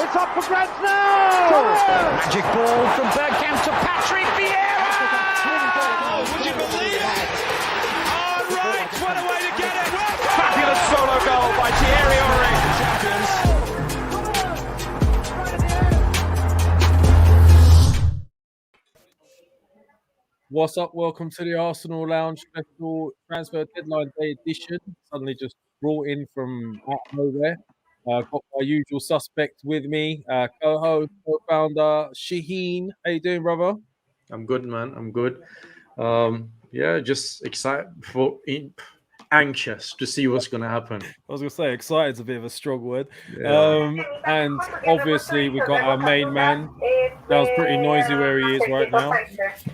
It's up for grabs now! Magic ball from Bergkamp to Patrick Vieira! Oh, would you believe it? Oh, right, what a way to get it! Fabulous solo goal by Thierry Henry. What's up? Welcome to the Arsenal Lounge special transfer deadline day edition. Suddenly just brought in from out of nowhere. Got my usual suspect with me, co-host, co-founder, Shaheen. How you doing, brother? I'm good, man. I'm good. Just excited anxious to see what's going to happen. I was going to say, excited is a bit of a strong word. Yeah. And obviously, we've got our main man. Sounds pretty noisy where he is right now.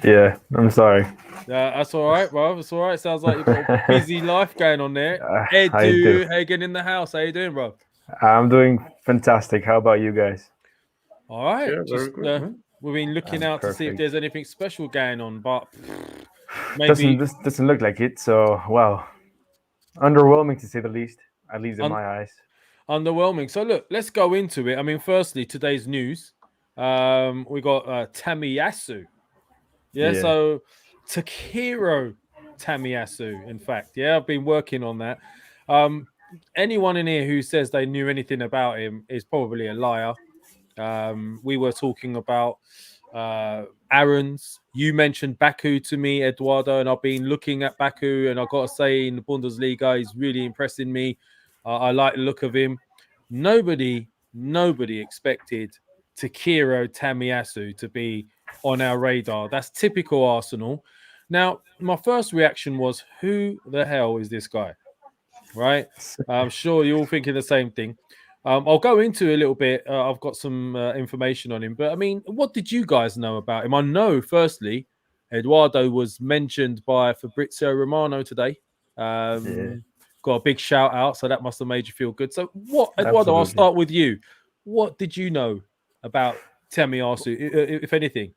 Yeah, I'm sorry. That's all right, bro. That's all right. Sounds like you've got a busy life going on there. Edu Hagen in the house. How you doing, bro? I'm doing fantastic. How about you guys? All right. Yeah, very good, man. We've been looking out to see if Perfect. there's anything special going on, but maybe Doesn't look like it. So, well, underwhelming to say the least. At least in my eyes. underwhelming. So look, let's go into it. I mean, firstly, today's news. We got Tomiyasu. Yeah, so Takhiro Tomiyasu, in fact. Yeah, I've been working on that. Anyone in here who says they knew anything about him is probably a liar. We were talking about Aaron's. You mentioned Baku to me, Eduardo, and I've been looking at Baku, and I've got to say, in the Bundesliga, he's really impressing me. I like the look of him. Nobody expected Takhiro Tomiyasu to be on our radar. That's typical Arsenal. Now, my first reaction was, who the hell is this guy? Right? I'm sure you're all thinking the same thing. I'll go into a little bit. I've got some information on him. But, I mean, what did you guys know about him? I know, firstly, Eduardo was mentioned by Fabrizio Romano today. Got a big shout out, so that must have made you feel good. So, what, Eduardo, Absolutely. I'll start with you. What did you know about Tomiyasu, if anything?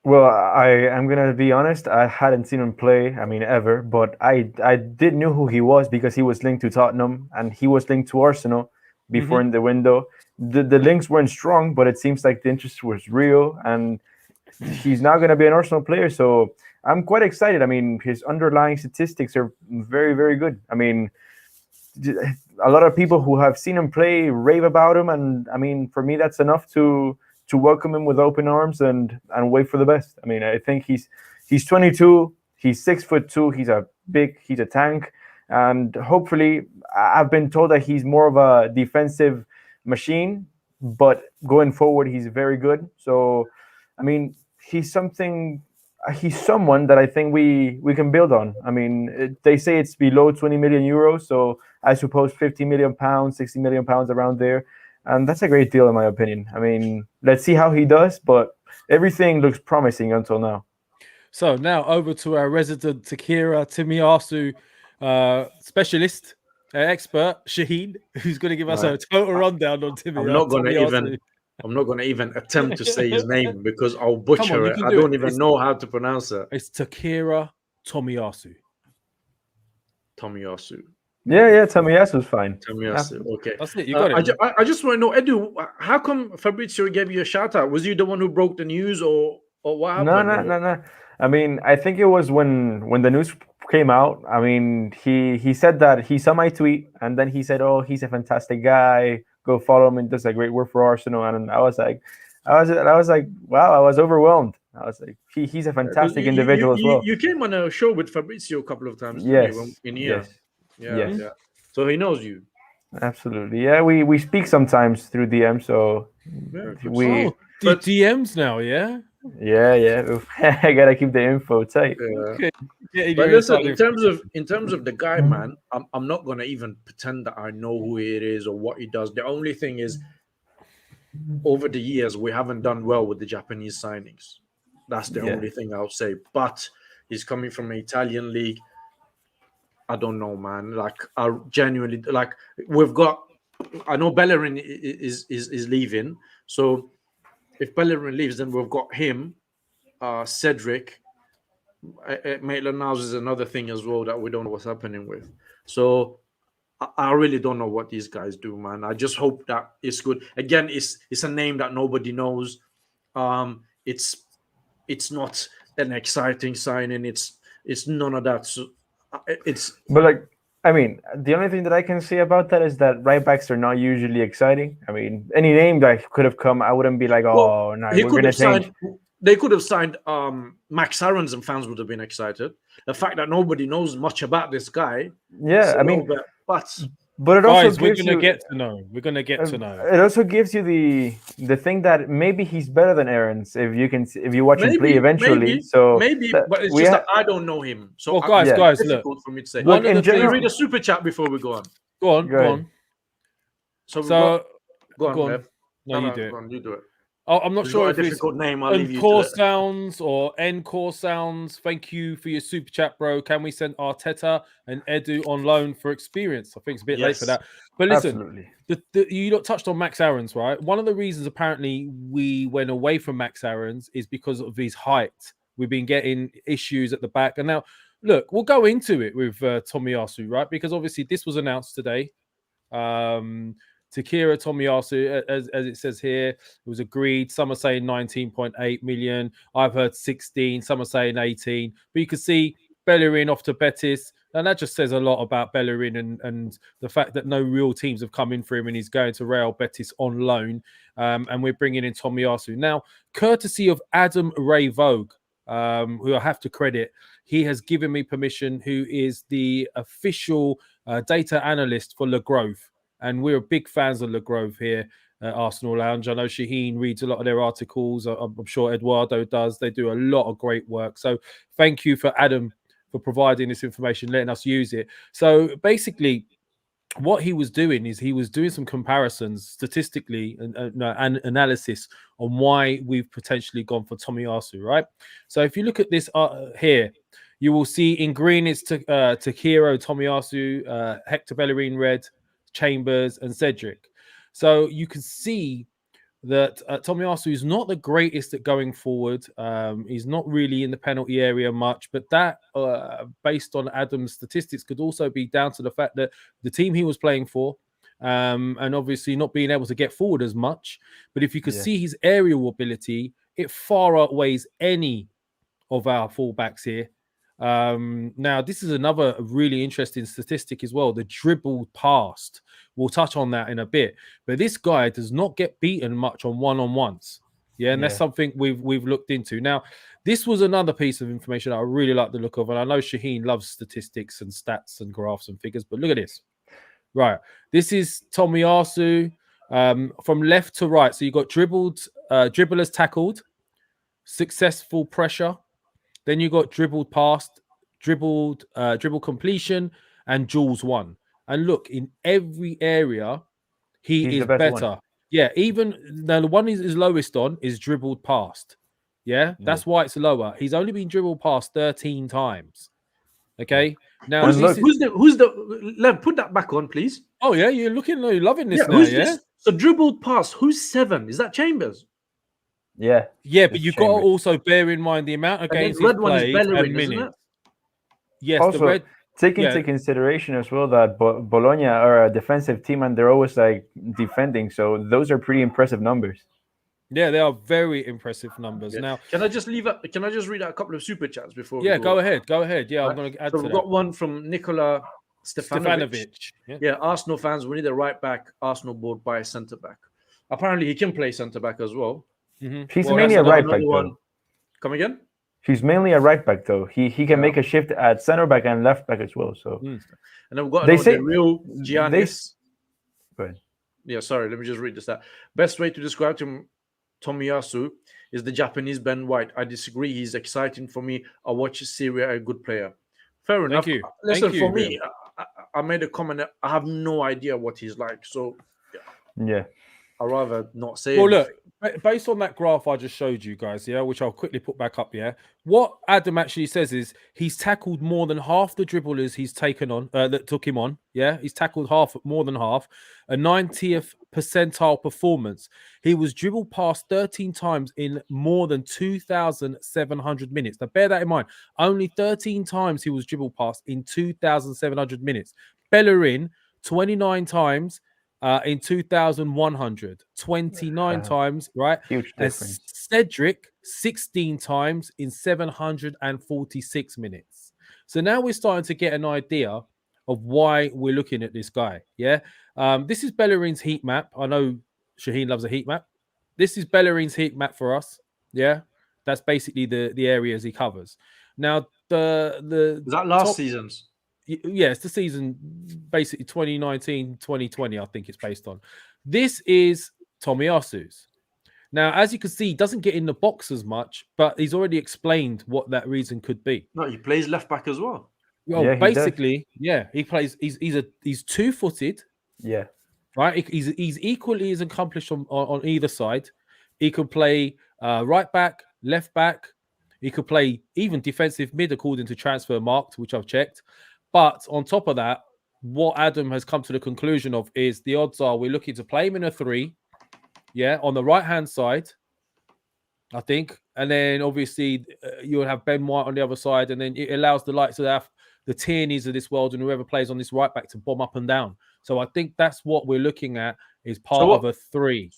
Well, I'm gonna be honest. I hadn't seen him play. I mean, ever. But I did know who he was because he was linked to Tottenham and he was linked to Arsenal before in the window. The links weren't strong, but it seems like the interest was real, and he's now going to be an Arsenal player. So I'm quite excited. I mean, his underlying statistics are very, very good. I mean, a lot of people who have seen him play rave about him, and I mean, for me, that's enough to welcome him with open arms and wait for the best. I mean, I think he's 22, he's 6'2", he's a tank, and hopefully, I've been told that he's more of a defensive machine, but going forward, he's very good. So, I mean, he's someone that I think we can build on. I mean, they say it's below 20 million euros, so I suppose 50 million pounds, 60 million pounds around there. And that's a great deal, in my opinion. I mean, let's see how he does, but everything looks promising until now. So now over to our resident Takhiro Tomiyasu specialist, expert, Shaheen, who's going to give us a total rundown on Tomiyasu. I'm not going to even attempt to say his name because I'll butcher it. I don't even know how to pronounce it. It's Takhiro Tomiyasu. Tomiyasu. Yeah, Tomiyasu's fine. Tomiyasu, okay. That's it. You got it. I just want to know, Edu, how come Fabrizio gave you a shout out? Was you the one who broke the news, or what happened? No. I mean, I think it was when the news came out. I mean, he said that he saw my tweet, and then he said, "Oh, he's a fantastic guy. Go follow him, and does a great work for Arsenal." And I was like, wow, I was overwhelmed. I was like, he's a fantastic individual as well. You came on a show with Fabrizio a couple of times. Yes. In here. Yes. Yeah. So he knows you. Absolutely. Yeah, we speak sometimes through DM. So DMs now, yeah. Yeah. I gotta keep the info tight. Okay. But listen, in terms of the guy, man, I'm not gonna even pretend that I know who he is or what he does. The only thing is, over the years, we haven't done well with the Japanese signings. That's the only thing I'll say. But he's coming from an Italian league. I don't know, man. Like, I genuinely like. I know Bellerin is leaving. So if Bellerin leaves, then we've got him, Cedric. Maitland-Niles is another thing as well that we don't know what's happening with. So I really don't know what these guys do, man. I just hope that it's good. Again, it's a name that nobody knows. It's not an exciting signing. It's none of that. So it's But like, I mean, the only thing that I can say about that is that right backs are not usually exciting. I mean, any name that could have come, I wouldn't be like, oh, no, he we're could gonna have change. signed. They could have signed Max Aarons, and fans would have been excited. The fact that nobody knows much about this guy, Yeah, I mean, but it also Guys, we're gives gonna you. get to know. We're gonna get to know. It also gives you the thing that maybe he's better than Aaron's if you watch him play eventually. Maybe, but it's just that I don't know him. So well, guys, it's look. difficult for me to say. Look, Can general, you read a super chat before we go on? Go on. So go on. No, you do it. Go on, you do it. Oh, I'm not sure if a it's difficult name. I'll leave you Encore to it. Sounds or Encore Sounds. Thank you for your super chat, bro. Can we send Arteta and Edu on loan for experience? I think it's a bit late for that. But listen, you touched on Max Aarons, right? One of the reasons apparently we went away from Max Aarons is because of his height. We've been getting issues at the back. And now, look, we'll go into it with Tomiyasu, right? Because obviously this was announced today. Takhiro Tomiyasu, as it says here, it was agreed. Some are saying 19.8 million. I've heard 16. Some are saying 18. But you can see Bellerin off to Betis. And that just says a lot about Bellerin and the fact that no real teams have come in for him and he's going to Real Betis on loan. And we're bringing in Tomiyasu. Now, courtesy of Adam Ray Vogue, who I have to credit, he has given me permission, who is the official data analyst for Le Grove. And we're big fans of Le Grove here at Arsenal Lounge. I know Shaheen reads a lot of their articles. I'm sure Eduardo does. They do a lot of great work. So thank you for Adam for providing this information, letting us use it. So basically, what he was doing is he was doing some comparisons statistically and analysis on why we've potentially gone for Tomiyasu, right? So if you look at this here, you will see in green it's Takhiro, Tomiyasu, Hector Bellerin red, Chambers and Cedric. So you can see that Tomiyasu is not the greatest at going forward. He's not really in the penalty area much, but that, based on Adam's statistics, could also be down to the fact that the team he was playing for, and obviously not being able to get forward as much. But if you could see his aerial ability, it far outweighs any of our fullbacks here. Now, this is another really interesting statistic as well. The dribble past. We'll touch on that in a bit. But this guy does not get beaten much on one-on-ones. Yeah, and that's something we've looked into. Now, this was another piece of information I really like the look of. And I know Shaheen loves statistics and stats and graphs and figures, but look at this. Right. This is Tomiyasu from left to right. So you've got dribblers tackled, successful pressure. Then you got dribbled past, dribble completion, and duels won. And look, in every area, he's is better. One. Yeah, even now the one he's lowest on is dribbled past. Yeah, that's why it's lower. He's only been dribbled past 13 times. Okay. Now who's the Lev, put that back on, please. Oh yeah, you're loving this now. This? So dribbled past. Who's 7? Is that Chambers? Yeah, but you've got to also bear in mind the amount of games he's played and minutes. Yes, also, the red. Take into consideration as well that Bologna are a defensive team and they're always like defending, so those are pretty impressive numbers. Yeah, they are very impressive numbers. Yeah. Now, can I just read out a couple of super chats before? Yeah, go ahead. Yeah, right. I'm going to add. So we've got one from Nicola Stefanovic. Yeah, Arsenal fans, we need a right back. Arsenal board by a centre back. Apparently, he can play centre back as well. Mm-hmm. He's mainly a right back, though. Come again? He's mainly a right back, though. He can make a shift at centre back and left back as well. So, and then we've got the real Giannis. Go ahead. Yeah, sorry. Let me just read this out. Best way to describe Tomiyasu is the Japanese Ben White. I disagree. He's exciting for me. I watch Syria, a good player. Fair enough. Thank you. Listen, for me, I made a comment that I have no idea what he's like. So, yeah. I'd rather not say Well, anything. Look, based on that graph I just showed you guys, which I'll quickly put back up, what Adam actually says is he's tackled more than half the dribblers he's taken on, that took him on, he's tackled more than half, a 90th percentile performance. He was dribbled past 13 times in more than 2,700 minutes. Now, bear that in mind. Only 13 times he was dribbled past in 2,700 minutes. Bellerin, 29 times in 2,100, 29 times, right? Huge And difference. Cedric 16 times in 746 minutes. So now we're starting to get an idea of why we're looking at this guy. Yeah. This is Bellerin's heat map. I know Shaheen loves a heat map. This is Bellerin's heat map for us. Yeah. That's basically the areas he covers. Now, the Is that last season's? Yeah, it's the season basically 2019-2020, I think it's based on. This is Tomiyasu's. Now, as you can see, he doesn't get in the box as much, but he's already explained what that reason could be. No, he plays left back as well. Well, Yeah, he basically, he plays. He's 2-footed. Yeah. Right. He's equally as accomplished on either side. He could play right back, left back. He could play even defensive mid according to Transfer Markt, which I've checked. But on top of that, what Adam has come to the conclusion of is the odds are we're looking to play him in a 3, on the right-hand side, I think. And then obviously you'll have Ben White on the other side, and then it allows the likes of the Tierneys of this world and whoever plays on this right back to bomb up and down. So I think that's what we're looking at is part of a 3.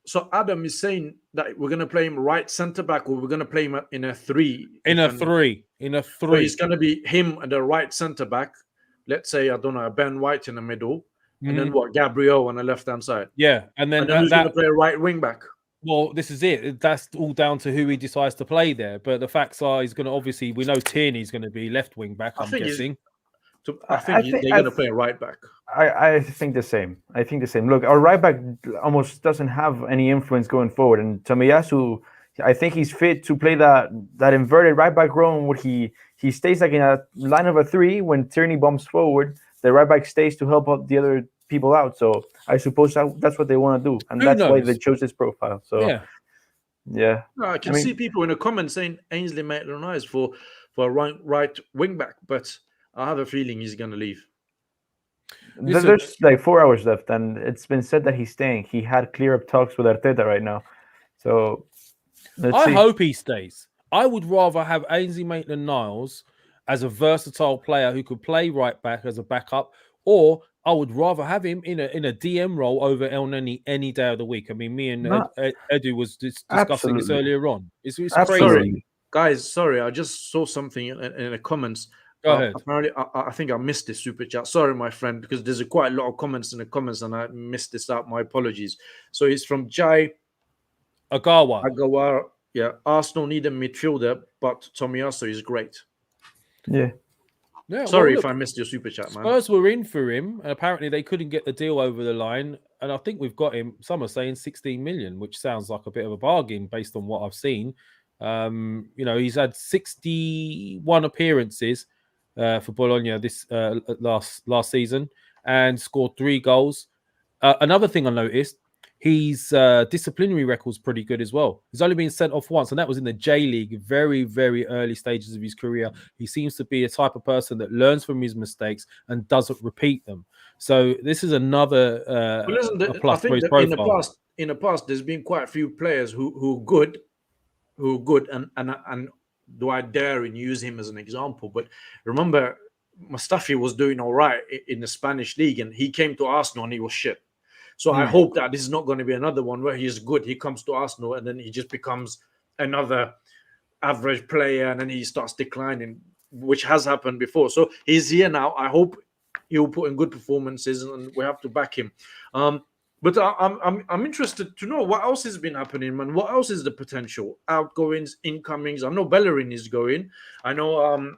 So Adam is saying that we're going to play him right centre-back, or we're going to play him in a 3. In a 3. So it's going to be him and the right centre-back. Let's say, I don't know, Ben White in the middle. And then Gabriel on the left-hand side. Yeah. And then who's going to play a right wing-back? Well, this is it. That's all down to who he decides to play there. But the facts are he's going to obviously, we know Tierney's going to be left wing-back, I'm guessing. I think they're going to play a right back. I think the same. Look, our right back almost doesn't have any influence going forward. And Tomiyasu, I think he's fit to play that inverted right back role where he stays like in a line of a 3 when Tierney bumps forward. The right back stays to help out the other people out. So I suppose that's what they want to do. And that's why they chose this profile. So yeah. No, I can see people in the comments saying Ainsley Maitland-Niles for a right wing back, but I have a feeling he's going to leave. There's like 4 hours left, and it's been said that he's staying. He had clear-up talks with Arteta right now. So let's see. Hope he stays. I would rather have Ainsley Maitland-Niles as a versatile player who could play right back as a backup, or I would rather have him in a DM role over El Neni any day of the week. I mean, me and Edu was discussing this earlier on. It's crazy. Guys, sorry, I just saw something in the comments. Go ahead. Apparently, I think I missed this super chat. Sorry, my friend, because there's quite a lot of comments in the comments, and I missed this out. My apologies. So it's from Jai Agawa. Yeah, Arsenal need a midfielder, but Tomiyasu is great. Yeah. Sorry if I missed your super chat, man. Spurs were in for him, and apparently they couldn't get the deal over the line. And I think we've got him. Some are saying 16 million, which sounds like a bit of a bargain based on what I've seen. He's had 61 appearances for Bologna this last season and scored 3 goals. Another thing I noticed, his disciplinary record's pretty good as well. He's only been sent off once, and that was in the J League, very, very early stages of his career. He seems to be a type of person that learns from his mistakes and doesn't repeat them. So this is another plus for his profile. In the past, there's been quite a few players who are good, and do I dare and use him as an example? But remember, Mustafi was doing all right in the Spanish league, and he came to Arsenal and he was shit. So I hope that this is not going to be another one where he's good. He comes to Arsenal and then he just becomes another average player, and then he starts declining, which has happened before. So he's here now. I hope he'll put in good performances, and we have to back him. But I'm interested to know what else has been happening, man. What else is the potential? Outgoings, incomings. I know Bellerin is going. I know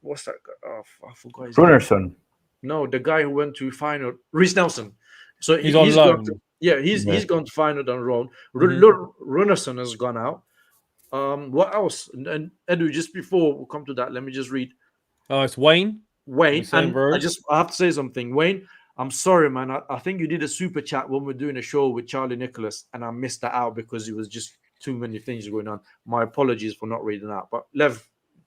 what's that guy? Oh, I forgot his Brunnerson. No, the guy who went to final, Reece Nelson. So he's on loan. He's gone to final on loan. Runnerson has gone out. What else? And Edu, just before we come to that, let me just read. Oh, it's Wayne. And I have to say something. Wayne, I'm sorry, man. I think you did a super chat when we were doing a show with Charlie Nicholas, and I missed that out because it was just too many things going on. My apologies for not reading that. But Lev,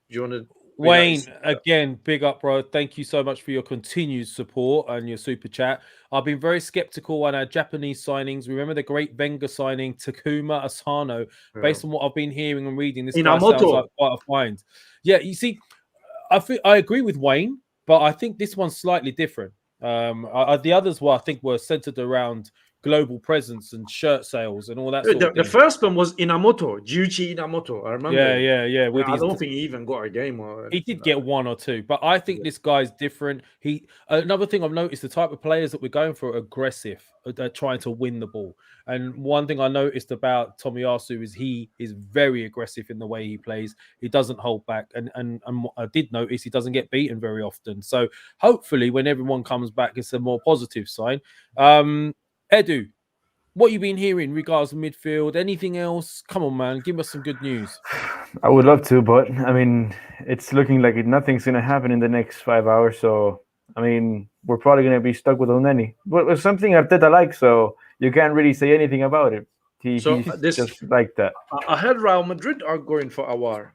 do you want to? Wayne, again, big up, bro. Thank you so much for your continued support and your super chat. I've been very skeptical on our Japanese signings. Remember the great Wenger signing, Takuma Asano. Based on what I've been hearing and reading, this guy sounds like quite a find. Yeah, you see, I agree with Wayne, but I think this one's slightly different. The others I think were centered around global presence and shirt sales and all that sort of The thing. first one was Inamoto, Juichi Inamoto. I remember. Yeah. With I his don't think he even got a game. He did get one or two, but I think this guy's different. Another thing I've noticed, the type of players that we're going for are aggressive. They're trying to win the ball. And one thing I noticed about Tomiyasu is he is very aggressive in the way he plays. He doesn't hold back. And I did notice he doesn't get beaten very often. So hopefully when everyone comes back, it's a more positive sign. Edu, what you been hearing regards to midfield? Anything else? Come on, man. Give us some good news. I would love to, but I mean, it's looking like nothing's going to happen in the next 5 hours. So, I mean, we're probably going to be stuck with Oneni. But it's something Arteta likes, so you can't really say anything about it. He's just like that. I heard Real Madrid are going for Awar.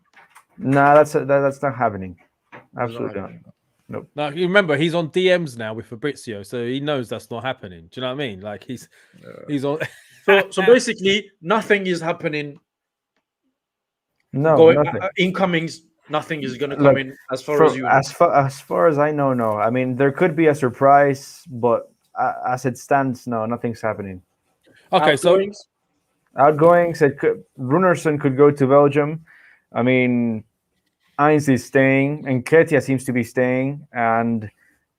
Nah, that's not happening. Absolutely not. Nope. Now, you remember, he's on DMs now with Fabrizio, so he knows that's not happening. Do you know what I mean? Like, he's on... So basically, nothing is happening. No, nothing. Incomings, nothing is going to come in as far as you know. As far as I know, no. I mean, there could be a surprise, but as it stands, no, nothing's happening. Okay, outgoings. Runarsson could go to Belgium. I mean, Heinz is staying, and Nketiah seems to be staying, and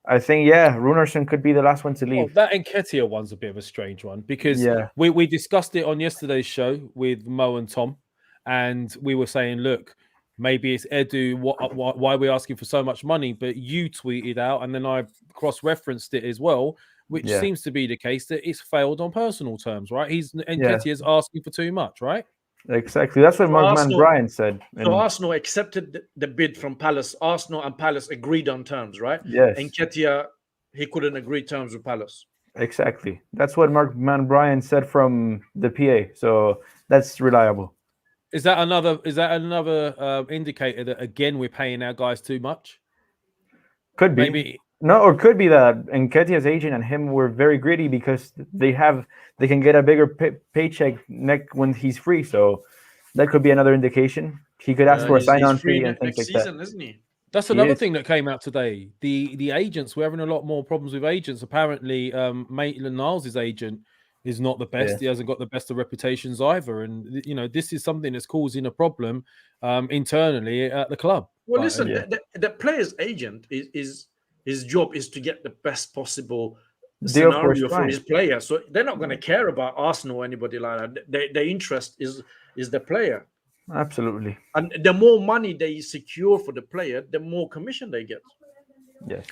I think Runarsson could be the last one to leave. That Nketiah one's a bit of a strange one because we discussed it on yesterday's show with Mo and Tom, and we were saying, look, maybe it's Edu. Why are we asking for so much money? But you tweeted out, and then I cross-referenced it as well, which seems to be the case that it's failed on personal terms, right? Nketiah's asking for too much, right? Exactly. That's what Mark Bryan said. So Arsenal accepted the bid from Palace. Arsenal and Palace agreed on terms, right? Yes. And Nketiah, he couldn't agree terms with Palace. Exactly. That's what Mark Bryan said from the PA. So that's reliable. Is that another indicator that again we're paying our guys too much? Could be. Maybe. No, or could be that Nketiah's agent and him were very greedy because they can get a bigger paycheck when he's free. So that could be another indication. He could ask for a sign-on fee and things like season, that. Isn't he? That's another thing that came out today. The agents, we're having a lot more problems with agents. Apparently, Maitland-Niles' agent is not the best. He hasn't got the best of reputations either. And, this is something that's causing a problem internally at the club. Well, listen, the player's agent is his job is to get the best possible scenario for his player. So they're not going to care about Arsenal or anybody like that. Their interest is the player. Absolutely. And the more money they secure for the player, the more commission they get. Yes.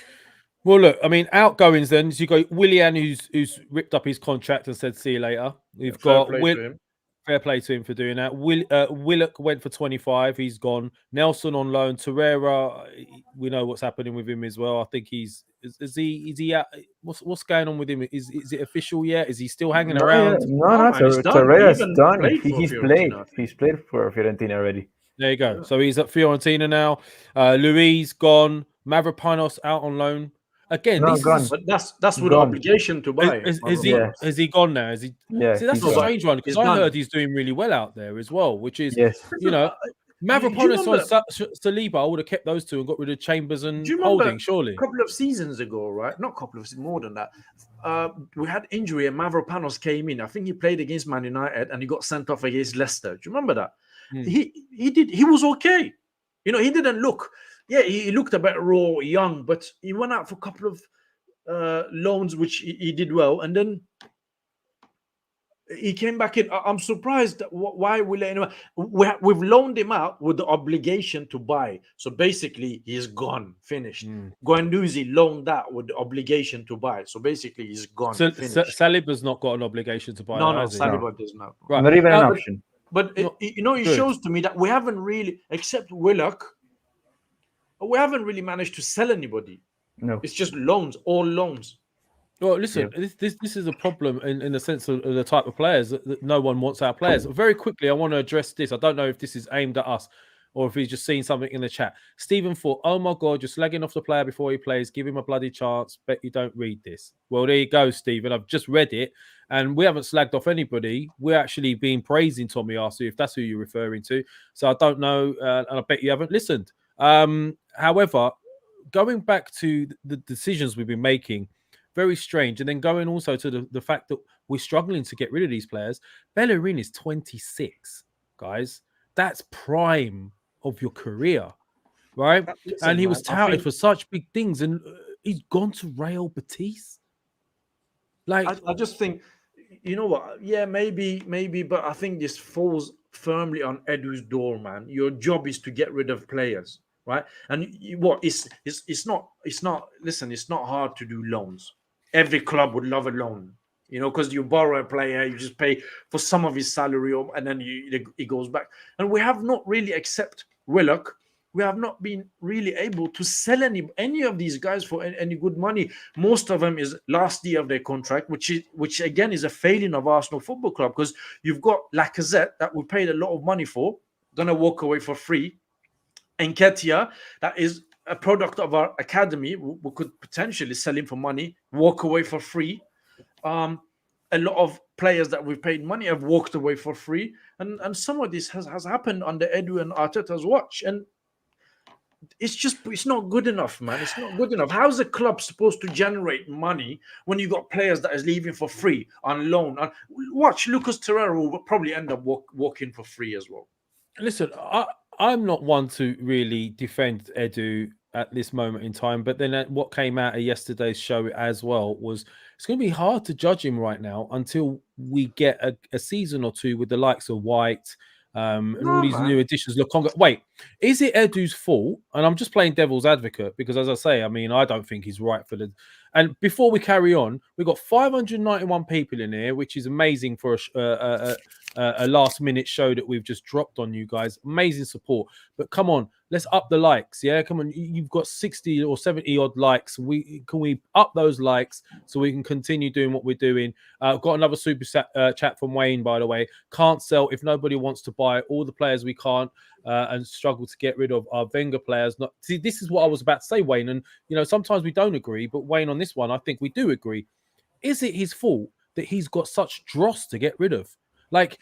Well, look, I mean, outgoings then. So you got Willian, who's ripped up his contract and said, see you later. We've got fair play to him for doing that. Willock went for 25. He's gone. Nelson on loan. Torreira, we know what's happening with him as well. I think is he out? What's going on with him? Is it official yet? Is he still hanging around? No, Torreira's done. He's played for Fiorentina already. There you go. So he's at Fiorentina now. Luis gone. Mavropanos out on loan. Again, but that's with obligation to buy. Is he gone now? Is he? Yeah, see, that's a strange one because I heard he's doing really well out there as well. Which is, Mavropanos on Saliba. I would have kept those two and got rid of Chambers and Holding. Surely, a couple of seasons ago, right? Not a couple of more than that. We had injury and Mavropanos came in. I think he played against Man United and he got sent off against Leicester. Do you remember that? He was okay. He didn't look. Yeah, he looked a bit raw, young, but he went out for a couple of loans, which he did well, and then he came back in. I'm surprised why we let him. We've loaned him out with the obligation to buy. So basically, he's gone, finished. Guendouzi loaned that with the obligation to buy. So basically, he's gone. So Saliba's not got an obligation to buy. No, Saliba does not. Right. Not even an option. But it shows to me that we haven't really, except Willock. We haven't really managed to sell anybody. No, it's just loans, all loans. Well, listen, this is a problem in the sense of the type of players that no one wants our players. Very quickly, I want to address this. I don't know if this is aimed at us or if he's just seen something in the chat. Stephen thought, oh my God, you're slagging off the player before he plays. Give him a bloody chance. Bet you don't read this. Well, there you go, Stephen. I've just read it. And we haven't slagged off anybody. We're actually been praising Tomiyasu, if that's who you're referring to. So I don't know. And I bet you haven't listened. However, going back to the decisions we've been making, very strange. And then going also to the fact that we're struggling to get rid of these players. Bellerin is 26, guys. That's prime of your career, right? Listen, and he man, was touted for such big things, and he's gone to Real Betis. Like, I just think, you know what? Yeah, maybe, but I think this falls firmly on Edu's door, man. Your job is to get rid of players, right? And it's not. Listen, it's not hard to do loans. Every club would love a loan, because you borrow a player, you just pay for some of his salary, and then it goes back. And we have not really, except Willock, we have not been really able to sell any of these guys for any good money. Most of them is last year of their contract, which again is a failing of Arsenal Football Club, because you've got Lacazette that we paid a lot of money for, gonna walk away for free. Nketiah, that is a product of our academy, we could potentially sell him for money, walk away for free. A lot of players that we've paid money have walked away for free, and some of this has happened under Edu and Arteta's watch, and it's not good enough, man. It's not good enough. How's a club supposed to generate money when you got players that is leaving for free on loan? Watch, Lucas Torreira will probably end up walking for free as well. Listen, I'm not one to really defend Edu at this moment in time, but then what came out of yesterday's show as well was it's going to be hard to judge him right now until we get a season or two with the likes of White, and all these new additions. Wait, is it Edu's fault? And I'm just playing devil's advocate because, as I say, I mean, I don't think he's right for the. And before we carry on, we've got 591 people in here, which is amazing for a last-minute show that we've just dropped on you guys. Amazing support. But come on, let's up the likes. Yeah, come on. You've got 60 or 70 odd likes. Can we up those likes so we can continue doing what we're doing? I've got another super chat from Wayne, by the way. Can't sell if nobody wants to buy all the players we can't, and struggle to get rid of our Wenger players. See, this is what I was about to say, Wayne. And sometimes we don't agree, but Wayne, on this one, I think we do agree. Is it his fault that he's got such dross to get rid of? Like,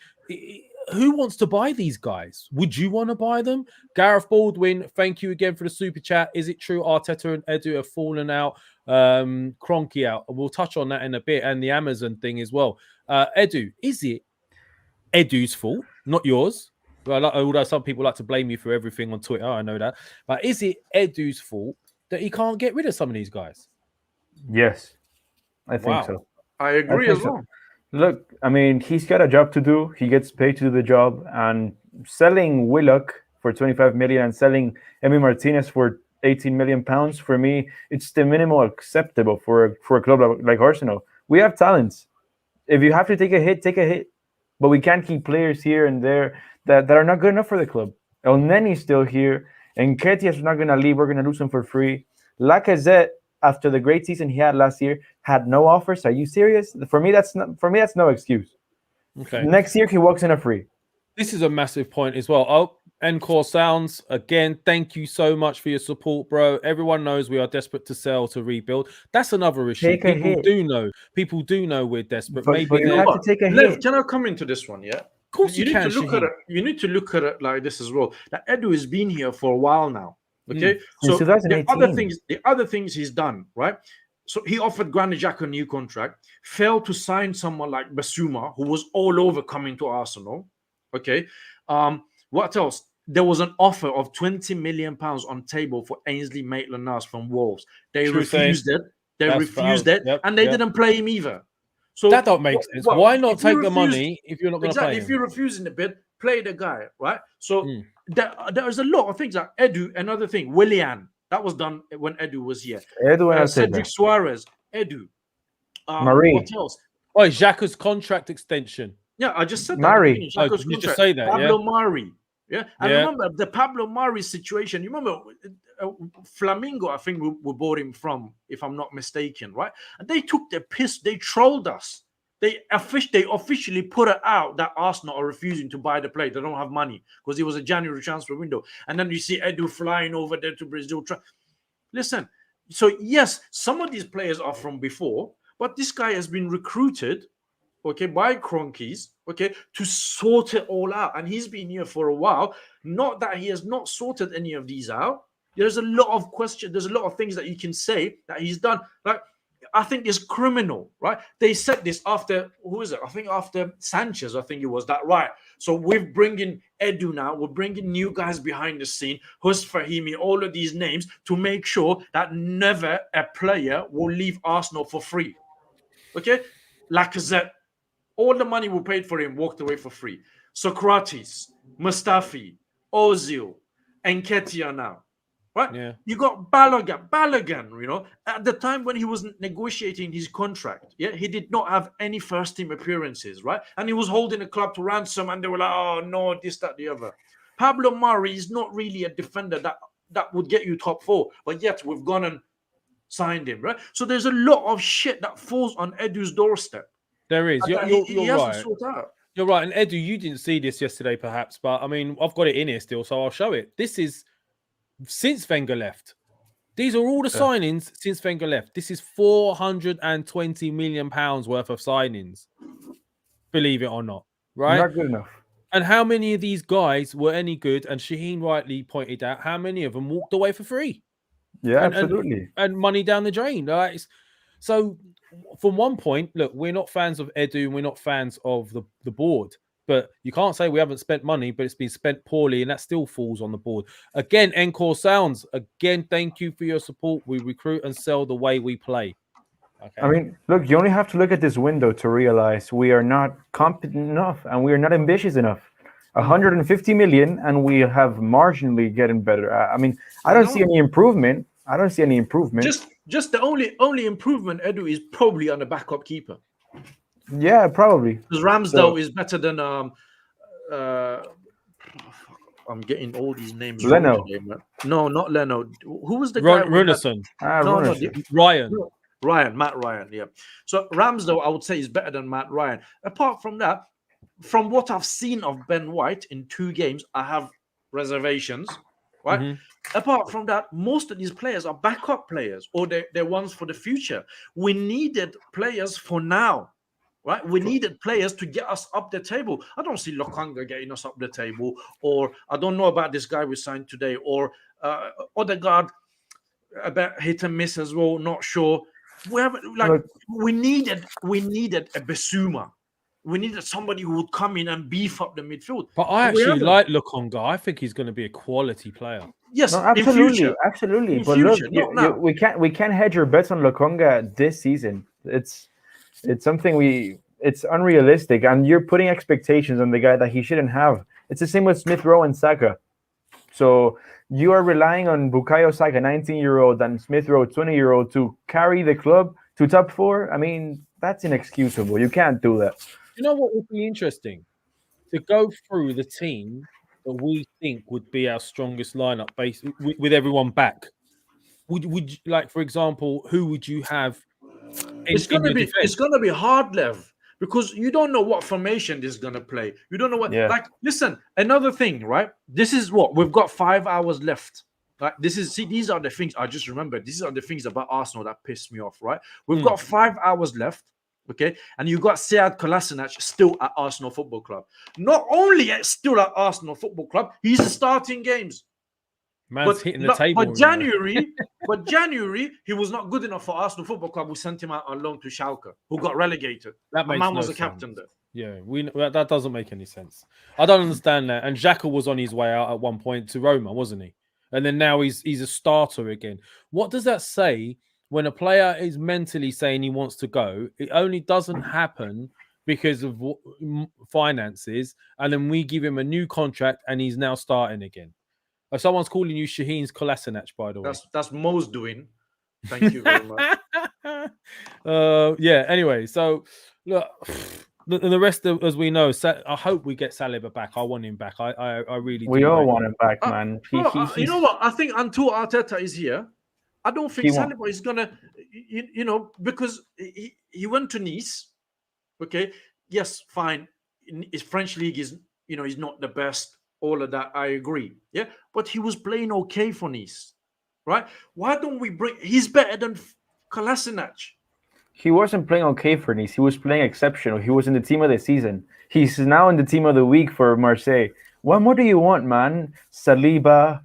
who wants to buy these guys? Would you want to buy them? Gareth Baldwin, thank you again for the super chat. Is it true Arteta and Edu have fallen out? Kroenke out. We'll touch on that in a bit, and the Amazon thing as well. Edu, is it Edu's fault, not yours? Although some people like to blame you for everything on Twitter, I know that. But is it Edu's fault that he can't get rid of some of these guys? Yes, I think so. I agree as well. Look, I mean, he's got a job to do. He gets paid to do the job. And selling Willock for 25 million and selling Emi Martinez for 18 million pounds, for me, it's the minimal acceptable for a club like Arsenal. We have talents. If you have to take a hit, take a hit. But we can't keep players here and there that are not good enough for the club. El Neni's still here. And Nketiah's not going to leave. We're going to lose him for free. Lacazette, after the great season he had last year, had no offers. Are you serious? For me, that's no excuse. Okay. Next year he walks in a free. This is a massive point as well. Oh, Encore Sounds, again, thank you so much for your support, bro. Everyone knows we are desperate to sell, to rebuild. That's another issue. People do know we're desperate. But you have to take a hit. Can I come into this one? Yeah. Of course you can. You need to look at it like this as well. Now, Edu has been here for a while now. Okay, so the other things he's done, right? So he offered Granit Xhaka a new contract, failed to sign someone like Basuma, who was all over coming to Arsenal. Okay, what else? There was an offer of 20 million pounds on table for Ainsley Maitland-Niles from Wolves. They refused it. And they didn't play him either. So that don't make sense. Why not take the money if you're not going to play him? If you're refusing the bid, play the guy, right? So there's a lot of things like Edu. Another thing, Willian, that was done when Edu was here. Cedric Suarez, Edu. Marie. What else? Oh, Xhaka's contract extension. Yeah, I just said Mari. that. Did you just say that? Pablo Mari. Yeah, and remember the Pablo Mari situation. You remember Flamingo? I think we bought him from, if I'm not mistaken, right? And they took the piss. They trolled us. They officially put it out that Arsenal are refusing to buy the player. They don't have money because it was a January transfer window. And then you see Edu flying over there to Brazil. Listen, so yes, some of these players are from before, but this guy has been recruited, okay, by Kroenkes, okay, to sort it all out. And he's been here for a while. Not that he has not sorted any of these out. There's a lot of questions. There's a lot of things that you can say that he's done. Like, I think is criminal, right? They said this after, who is it? I think after Sanchez, I think it was that, right? So we're bringing Edu now, we're bringing new guys behind the scene, Hus Fahimi, all of these names to make sure that never a player will leave Arsenal for free. Okay? Lacazette, all the money we paid for him walked away for free. Socrates, Mustafi, Ozil, Nketiah now. Right? Yeah. You got Balogun, you know, at the time when he was negotiating his contract, yeah, he did not have any first team appearances, right? And he was holding the club to ransom, and they were like, oh no, this, that, the other. Pablo Mari is not really a defender that would get you top 4, but yet we've gone and signed him, right? So there's a lot of shit that falls on Edu's doorstep. There is. You're right. You're right. And Edu, you didn't see this yesterday, perhaps, but I mean, I've got it in here still, so I'll show it. This is since Wenger left. These are all the signings since Wenger left. This is 420 million pounds worth of signings. Believe it or not, right? Not good enough. And how many of these guys were any good? And Shaheen rightly pointed out how many of them walked away for free. Yeah, absolutely. And money down the drain. Right? So from one point, look, we're not fans of Edu and we're not fans of the board. But you can't say we haven't spent money, but it's been spent poorly, and that still falls on the board. Again, Encore Sounds. Again, thank you for your support. We recruit and sell the way we play. Okay. I mean, look, you only have to look at this window to realize we are not competent enough and we are not ambitious enough. 150 million, and we have marginally getting better. I mean, I don't see any improvement. Just the only improvement, Edu, is probably on the backup keeper. Yeah, probably. Because Ramsdale is better than I'm getting all these names. Leno. Today, no, not Leno. Who was the guy? Runerson. Matt Ryan. Yeah. So Ramsdale, I would say, is better than Matt Ryan. Apart from that, from what I've seen of Ben White in 2 games, I have reservations. Right. Mm-hmm. Apart from that, most of these players are backup players, or they're ones for the future. We needed players for now. Right, we needed players to get us up the table. I don't see Lokonga getting us up the table, or I don't know about this guy we signed today, or Odegaard about hit and miss as well. Not sure. We needed a Bissouma. We needed somebody who would come in and beef up the midfield. But I actually like Lokonga. I think he's going to be a quality player. Yes, no, absolutely. But look, we can't hedge our bets on Lokonga this season. It's something it's unrealistic, and you're putting expectations on the guy that he shouldn't have. It's the same with Smith Rowe and Saka. So you are relying on Bukayo Saka, 19-year-old, and Smith Rowe, 20-year-old, to carry the club to top 4. I mean, that's inexcusable. You can't do that. You know what would be interesting? To go through the team that we think would be our strongest lineup, based with everyone back. Would like, for example, who would you have? It's gonna be hard, Lev, because you don't know what formation this is gonna play. You don't know what. Yeah. Like, listen, another thing, right? This is what we've got 5 hours left. Like, these are the things I just remember. These are the things about Arsenal that pissed me off, right? We've got 5 hours left, okay? And you got Sead Kolasinac still at Arsenal Football Club. Not only still at Arsenal Football Club, he's starting games. Man's hitting the table. But January, he was not good enough for Arsenal Football Club. We sent him out on loan to Schalke, who got relegated. That makes man was no a captain sense. there. Yeah, that doesn't make any sense. I don't understand that. And Xhaka was on his way out at one point to Roma, wasn't he? And then now he's a starter again. What does that say when a player is mentally saying he wants to go? It only doesn't happen because of finances, and then we give him a new contract and he's now starting again. Someone's calling you Shaheen's Kolasinac, by the way. That's Mo's doing. Thank you very much. Yeah. Anyway, so look, the rest of, as we know, I hope we get Saliba back. I want him back. I really. We all want him back, man. You know what? I think until Arteta is here, I don't think Saliba is gonna. Because he went to Nice. Okay. Yes, fine. His French league is, he's not the best. All of that, I agree. Yeah, but he was playing okay for Nice, right? Why don't we bring? He's better than Kolasinac. He wasn't playing okay for Nice. He was playing exceptional. He was in the team of the season. He's now in the team of the week for Marseille. What more do you want, man? Saliba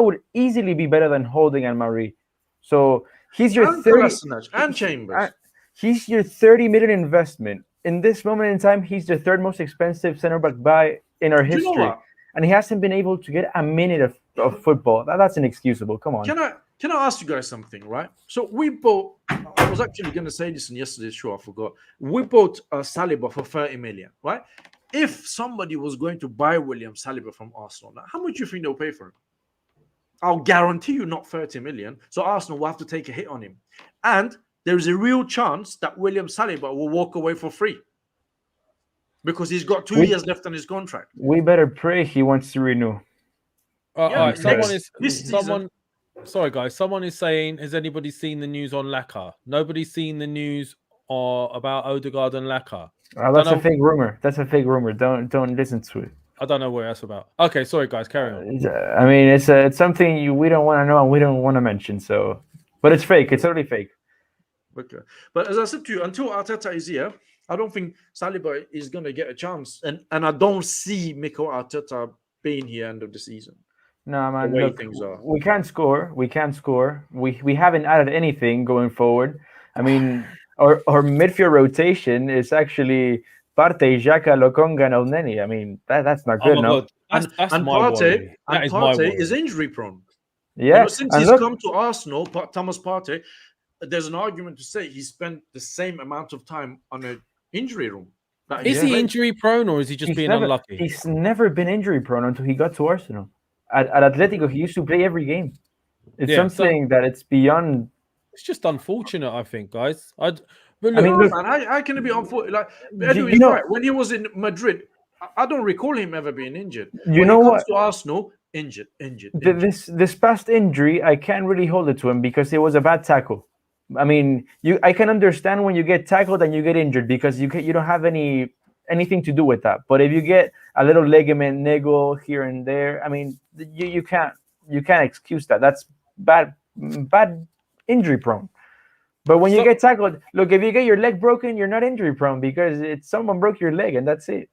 would easily be better than Holding and Marie. So He's your and 30 Kolasinac and Chambers. He's your 30 million investment. In this moment in time, he's the third most expensive center back buy in our Do you know history. what? And he hasn't been able to get a minute of football. That's inexcusable. Come on. Can I ask you guys something, right? So we bought. I was actually going to say this in yesterday's show. I forgot. We bought Saliba for 30 million, right? If somebody was going to buy William Saliba from Arsenal, now, how much do you think they'll pay for him? I'll guarantee you not 30 million. So Arsenal will have to take a hit on him, and there is a real chance that William Saliba will walk away for free because he's got 2 years left on his contract. We better pray he wants to renew. All right, this season. Sorry, guys. Someone is saying, has anybody seen the news on Laka? Nobody's seen the news about Odegaard and Laka. That's a fake rumor. That's a fake rumor. Don't listen to it. I don't know what that's about. Okay, sorry, guys. Carry on. I mean, it's something we don't want to know and we don't want to mention. So, but it's fake. It's totally fake. Okay, but as I said to you, until Arteta is here, I don't think Saliba is going to get a chance, and I don't see Mikel Arteta being here end of the season. No, man. The way Look, things are. we can't score. We can't score. We haven't added anything going forward. I mean, our midfield rotation is actually Partey, Xhaka, Lokonga, and Elneny. I mean, that's not good enough. That's And my worry. Partey is injury prone. Yeah, Since he's come to Arsenal, Thomas Partey, there's an argument to say he spent the same amount of time on an injury room. Is he injury prone or is he just being unlucky? He's never been injury prone until he got to Arsenal. At Atletico, he used to play every game. It's something that it's beyond. It's just unfortunate, I think, guys. But look, I mean, look, man, I can be unfortunate. Like Edu is right. When he was in Madrid, I don't recall him ever being injured. You know what? To Arsenal, injured. This past injury, I can't really hold it to him because it was a bad tackle. I mean, I can understand when you get tackled and you get injured because you don't have anything to do with that. But if you get a little ligament niggle here and there, I mean, you can't excuse that. That's bad injury prone. But when you get tackled, look, if you get your leg broken, you're not injury prone because someone broke your leg and that's it.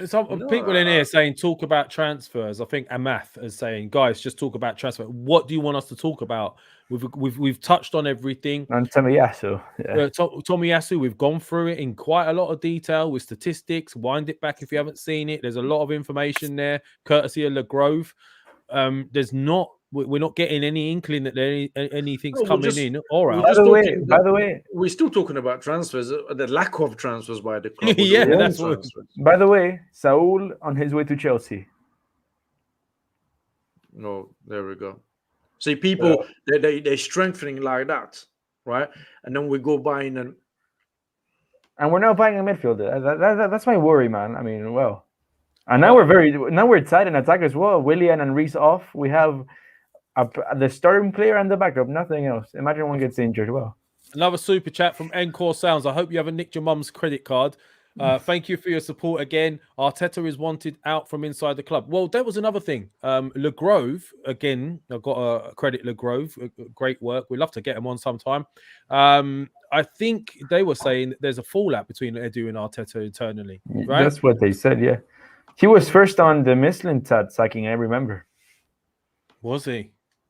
Some people in here saying talk about transfers. I think Amath is saying, guys, just talk about transfer. What do you want us to talk about? We've touched on everything. And Tomiyasu, Tomiyasu, we've gone through it in quite a lot of detail with statistics. Wind it back if you haven't seen it. There's a lot of information there, courtesy of Le Grove. We're not getting any inkling that anything's coming in or out. By the way, we're still talking about transfers, the lack of transfers by the club. Yeah, that's what. By the way, Saul on his way to Chelsea. No, there we go. See, people they're strengthening like that, right? And then we go buying and we're now buying a midfielder. That's my worry, man. I mean, well, and now we're tight in attack as well. Willian and Reece off. We have the starting player and the backup, nothing else. Imagine one gets injured. Well, another super chat from Encore Sounds. I hope you haven't nicked your mum's credit card. Thank you for your support again. Arteta is wanted out from inside the club. Well, there was another thing. Le Grove, again, I've got to credit Le Grove. Great work. We'd love to get him on sometime. I think they were saying that there's a fallout between Edu and Arteta internally. Right? That's what they said, yeah. He was first on the Maitland-Niles sacking, I remember. Was he?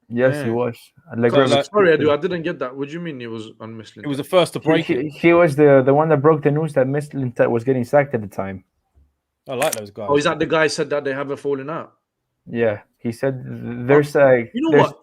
Yes, he was. Sorry, Edu, I didn't get that. What do you mean he was on Maitland? He was the first to break it. He was the one that broke the news that Maitland-Niles was getting sacked at the time. I like those guys. Oh, is that the guy said that they have a falling out? Yeah, he said there's a... You know what?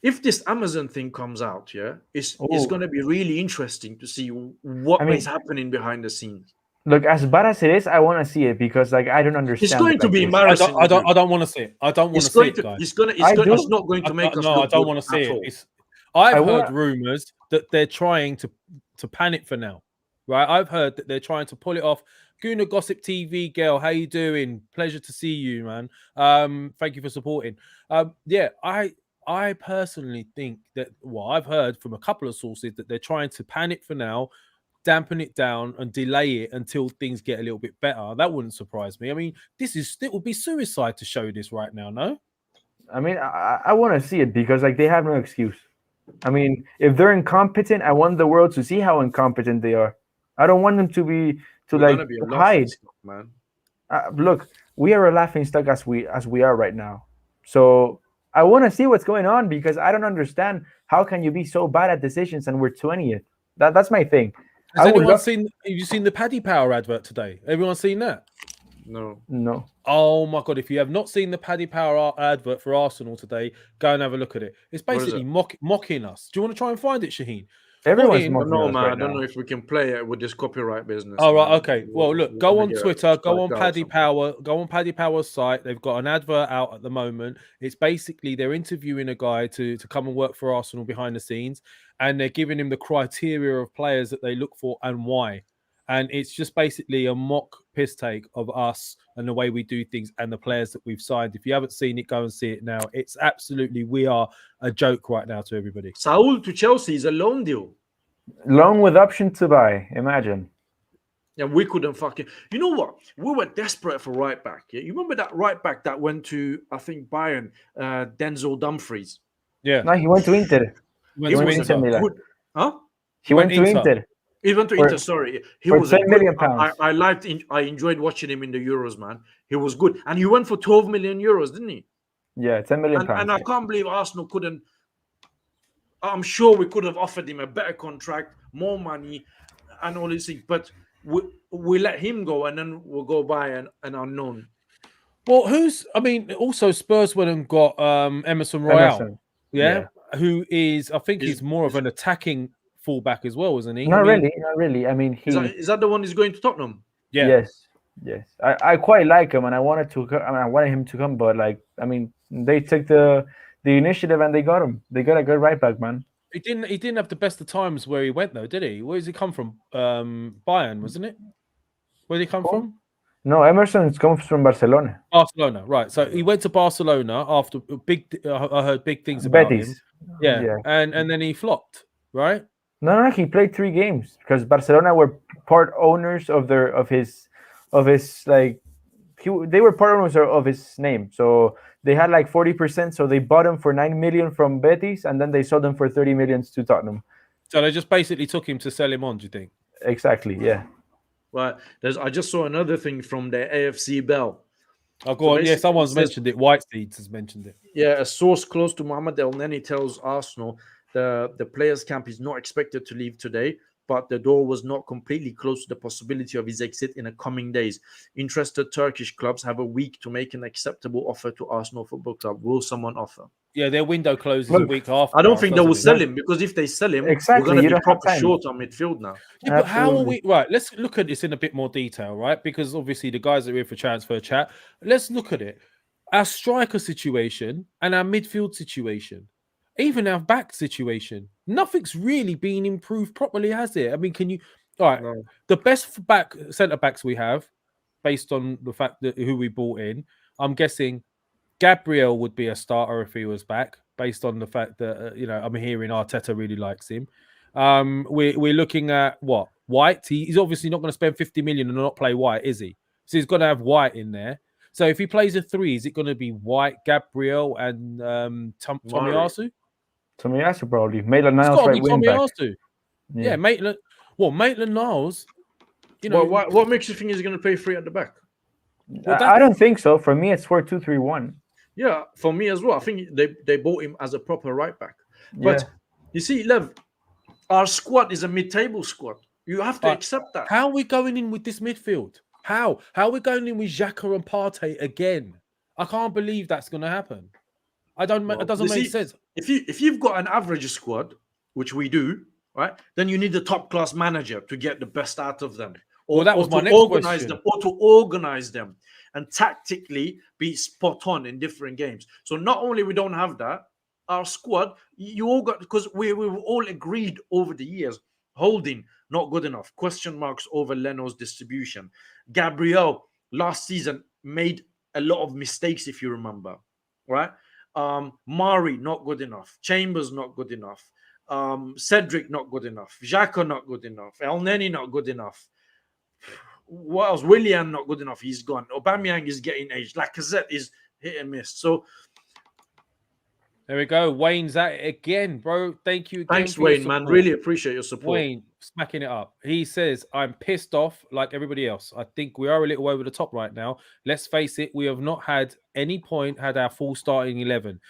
If this Amazon thing comes out, it's going to be really interesting to see what is happening behind the scenes. Look, as bad as it is, I want to see it because, I don't understand. It's going to be embarrassing. I don't want to see it. I don't want to see it, guys. It's not going to make us. No, I don't want to see it. I've heard rumors that they're trying to panic for now, right? I've heard that they're trying to pull it off. Guna Gossip TV girl, how you doing? Pleasure to see you, man. Thank you for supporting. I personally think that I've heard from a couple of sources that they're trying to panic for now, dampen it down and delay it until things get a little bit better. That wouldn't surprise me. I mean, it would be suicide to show this right now, no? I mean, I want to see it because they have no excuse. I mean, if they're incompetent, I want the world to see how incompetent they are. I don't want them to hide. Man. Look, we are a laughing stock as we are right now. So I want to see what's going on because I don't understand how can you be so bad at decisions and we're 20th. That's my thing. Has anyone seen? Have you seen the Paddy Power advert today? Everyone seen that? No. Oh my god! If you have not seen the Paddy Power advert for Arsenal today, go and have a look at it. It's basically mocking us. Do you want to try and find it, Shaheen? Everyone's man. right I don't know if we can play it with this copyright business. Oh, right, okay. Well, look, go on Twitter, go on Paddy Power, go on Paddy Power's site. They've got an advert out at the moment. It's basically they're interviewing a guy to come and work for Arsenal behind the scenes, and they're giving him the criteria of players that they look for and why. And it's just basically a mock piss take of us and the way we do things and the players that we've signed. If you haven't seen it, go and see it now. It's absolutely, we are a joke right now to everybody. Saul to Chelsea is a loan deal. Loan with option to buy. Imagine. Yeah, we couldn't fucking. You know what? We were desperate for right back. Yeah? You remember that right back that went to, I think, Bayern, Denzel Dumfries? Yeah. No, he went to Inter. He went to Inter Milan. Huh? He went to Inter. He went to Inter. Sorry, he for was 10 million pounds. I enjoyed watching him in the Euros, man. He was good, and he went for 12 million euros, didn't he? Yeah, 10 million pounds. And I can't believe Arsenal couldn't. I'm sure we could have offered him a better contract, more money, and all these things, but we let him go, and then we'll go buy an unknown. Well, also Spurs went and got Emerson Royale. Yeah, who is, I think he's more of an attacking fullback as well, isn't he? Not really. I mean, is that the one who's going to Tottenham? Yeah. Yes. I quite like him, and I wanted him to come, but they took the initiative and they got him. They got a good right back, man. He didn't have the best of times where he went though, did he? Where does he come from? Bayern, wasn't it? Where did he come from? No, Emerson comes from Barcelona. Barcelona, right? So he went to Barcelona after I heard big things about him. Yeah. And then he flopped, right? No, he played 3 games because Barcelona were part owners of his they were part owners of his name. So they had like 40%. So they bought him for 9 million from Betis, and then they sold him for 30 million to Tottenham. So they just basically took him to sell him on. Do you think? Exactly. Yeah. Right. I just saw another thing from the AFC Bell. Oh, go on. Yeah, someone's mentioned it. Whiteseeds has mentioned it. Yeah, a source close to Mohamed El Neni tells Arsenal the players' camp is not expected to leave today, but the door was not completely closed to the possibility of his exit in the coming days. Interested Turkish clubs have a week to make an acceptable offer to Arsenal Football Club. Will someone offer? Yeah, their window closes a week after. I don't think they will sell him, because if they sell him, we're going to be proper short on midfield now. Yeah, but how are we? Right, let's look at this in a bit more detail, right? Because obviously the guys that are here for transfer chat, let's look at it. Our striker situation and our midfield situation, even our back situation, nothing's really been improved properly, has it? I mean, can you? All right, no. The best centre backs we have, based on the fact that who we brought in, I'm guessing Gabriel would be a starter if he was back, based on the fact that I'm hearing Arteta really likes him. We're looking at what? White. He's obviously not going to spend 50 million and not play White, is he? So he's got to have White in there. So if he plays a 3, is it going to be White, Gabriel, and Tomiyasu? Tomiyasu probably. Maitland-niles right wing back. Yeah, Maitland. Well, Maitland-niles. What makes you think he's going to play 3 at the back? Well, I don't think so. For me, it's 4-2-3-1. Yeah, for me as well. I think they bought him as a proper right back. But you see, Lev, our squad is a mid-table squad. You have to accept that. How are we going in with this midfield? How are we going in with Xhaka and Partey again? I can't believe that's going to happen. It doesn't make sense. If you've got an average squad, which we do, right, then you need a top-class manager to get the best out of them. That was my next question. Or to organize them and tactically be spot on in different games. So not only we don't have that, our squad, you all got, because we all agreed over the years, Holding not good enough, question marks over Leno's distribution. Gabriel last season made a lot of mistakes, if you remember, right? Mari not good enough, Chambers not good enough, Cedric not good enough, Xhaka not good enough, El Neni not good enough. What else? Willian not good enough. He's gone. Aubameyang is getting aged. Lacazette is hit and miss. So there we go. Wayne's at it again, bro. Thank you. Thanks, Wayne, man. Really appreciate your support. Wayne, smacking it up. He says, I'm pissed off like everybody else. I think we are a little over the top right now. Let's face it. We have not had any point had our full starting 11.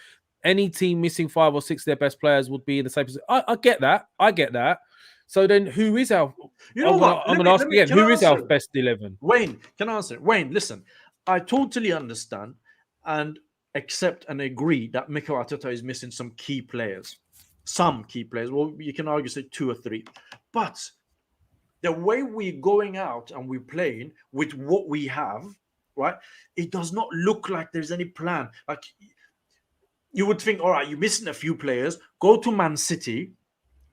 any team missing 5 or 6 of their best players would be in the same position. I get that. I get that. So then, who is our? You know what? I'm going to ask again. Can I Who is our answer? best 11? Wayne, can I answer? Wayne, listen. I totally understand and accept and agree that Mikel Arteta is missing some key players. Some key players. Well, you can argue say 2 or 3. But the way we're going out and we're playing with what we have, right? It does not look like there's any plan. Like, you would think, all right, you're missing a few players. Go to Man City,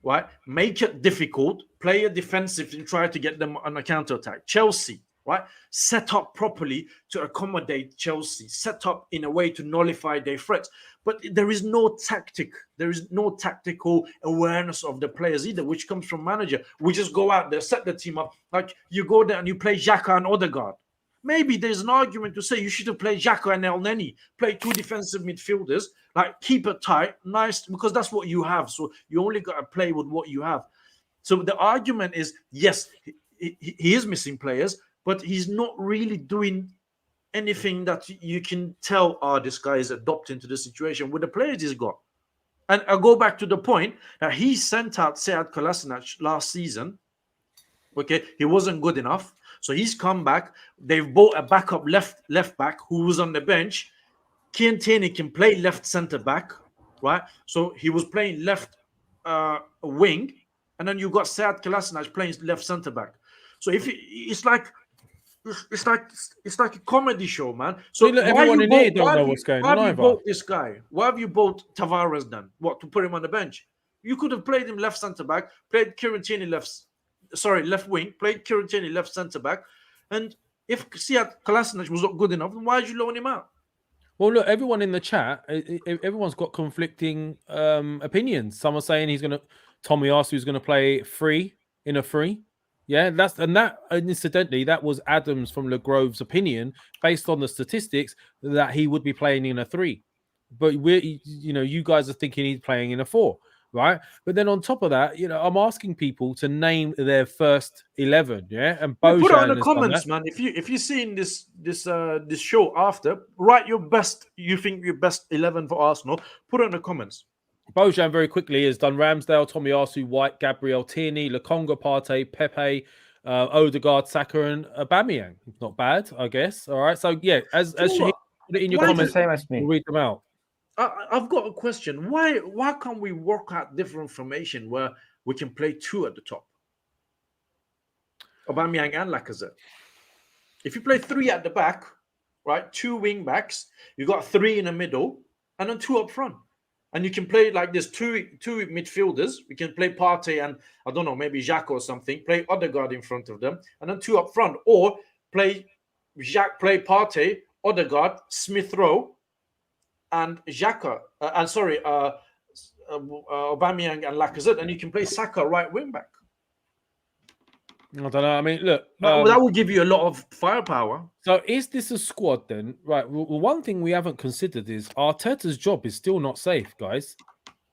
right? Make it difficult. Play a defensive and try to get them on a counter-attack. Chelsea, right? Set up properly to accommodate Chelsea. Set up in a way to nullify their threats. But there is no tactic. There is no tactical awareness of the players either, which comes from manager. We just go out there, set the team up. Like, you go there and you play Xhaka and Odegaard. Maybe there's an argument to say you should have played Xhaka and El Neni, play 2 defensive midfielders, like keep it tight, nice, because that's what you have. So you only got to play with what you have. So the argument is, yes, he is missing players, but he's not really doing anything that you can tell, this guy is adopting to the situation with the players he's got. And I'll go back to the point that he sent out Sead Kolasinac last season. Okay, he wasn't good enough. So he's come back. They've bought a backup left back who was on the bench. Kian Tierney can play left centre back, right? So he was playing left wing, and then you got Sead Kolasinac playing left centre back. So it's like a comedy show, man. So look, everyone in here don't know what's going on. Why have you bought this guy? Why have you bought Tavares then? What, to put him on the bench? You could have played him left centre back, played Kieran Tierney left wing, played Kieran Tierney left centre back, and if Sead Kolasinac was not good enough, then why did you loan him out? Well, look, everyone in the chat, everyone's got conflicting opinions. Some are saying Tomiyasu is going to play free in a free. Yeah, incidentally, that was Adams from Le Grove's opinion based on the statistics that he would be playing in a 3. But you guys are thinking he's playing in a 4, right? But then on top of that, I'm asking people to name their first 11, yeah. And Bojan put it in the comments, man. If you're seeing this show after, write your best 11 for Arsenal. Put it in the comments. Bojan very quickly has done Ramsdale, Tomiyasu, White, Gabriel, Tierney, Lokonga, Partey, Pepe, Odegaard, Saka, and Aubameyang. Not bad, I guess. All right. So yeah, as Shahid put it in your comments, same as me. We'll read them out. I've got a question. Why can't we work out different formation where we can play 2 at the top? Aubameyang and Lacazette. If you play 3 at the back, right, 2 wing backs, you got 3 in the middle, and then 2 up front. And you can play like this, two midfielders. We can play Partey and, I don't know, maybe Xhaka or something. Play Odegaard in front of them. And then 2 up front. Or play Partey, Odegaard, Smith Rowe, and Xhaka. Aubameyang and Lacazette. And you can play Saka right wing back. I don't know. I mean, look. That will give you a lot of firepower. So is this a squad then? Right. Well, one thing we haven't considered is Arteta's job is still not safe, guys.